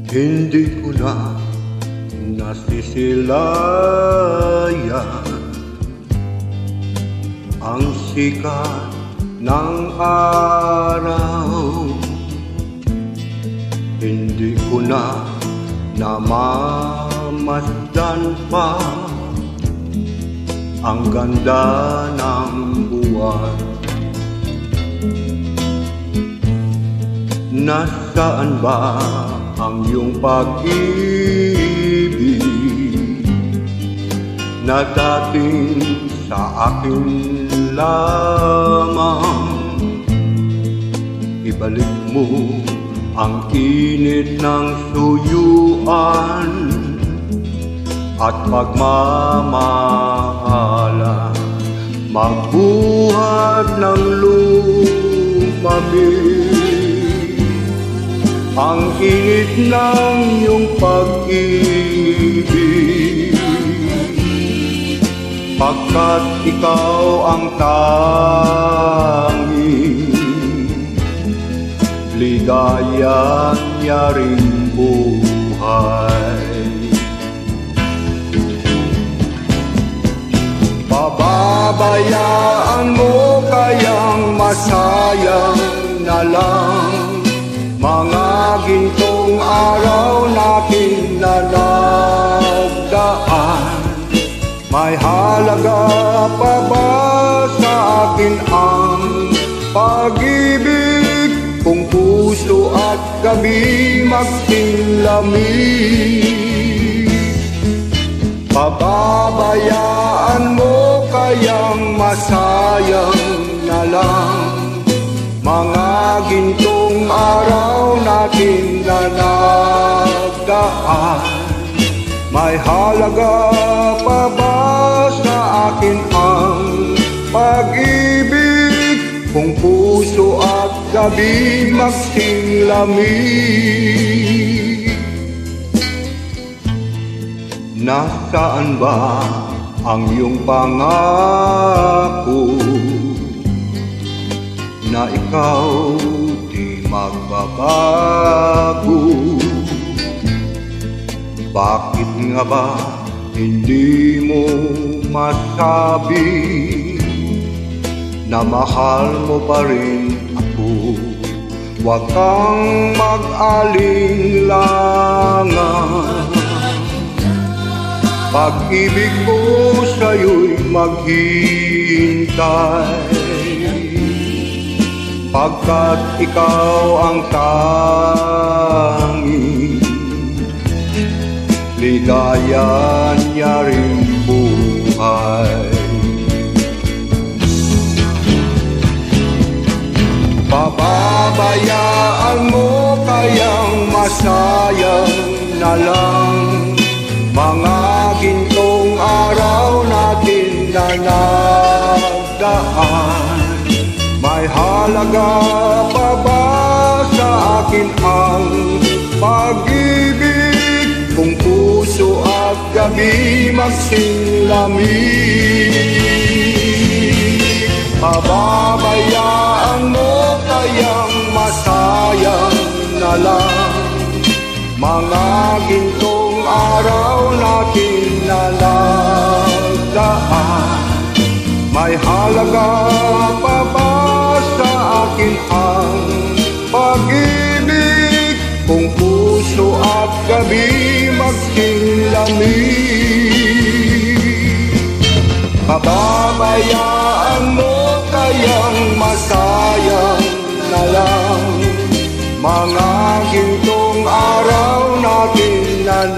Hindi ko na nasisilayan ang sikat ng araw. Hindi ko na namamasdan pa ang ganda ng buwan. Nasaan ba ang iyong pag-ibig na dating sa akin lamang? Ibalik mo ang init ng suyuan at pagmamahala, magbuhat ng lumamig ang init ng iyong pag-ibig, pagkat ikaw ang tanging ligaya niya ring buhay. Pababayaan mo kayang masayang na lang mga gintong araw natin na nagdaan? May halaga pa ba sa akin ang pag-ibig kung puso at gabi magtinglamig? Pababayaan mo kayang masayang na lang mga gintong araw natin na nagdaan? May halaga pa ba sa akin ang pag-ibig kung puso at gabi magtinglamig? Nasaan ba ang iyong pangako na ikaw di magbabago? Bakit nga ba hindi mo masabi na mahal mo pa rin ako? Huwag kang mag-alinlangan, pag-ibig ko sa'yo'y maghihintay, pagkat ikaw ang tanging ligaya niya ring buhay. Pababayaan mo kayang masayang na lang mga gintong araw natin na nagdaan? May halaga pa ba sa akin ang pag-ibig kung puso at gabi magtinglamig? Pababayaan mo kayang masayang na lang mga gintong araw natin na nagdaan? May halaga pa ba sa akin ang pag-ibig kung puso at gabi magtinglamig? Pababayaan mo kayang masayang na lang mga gintong araw natin na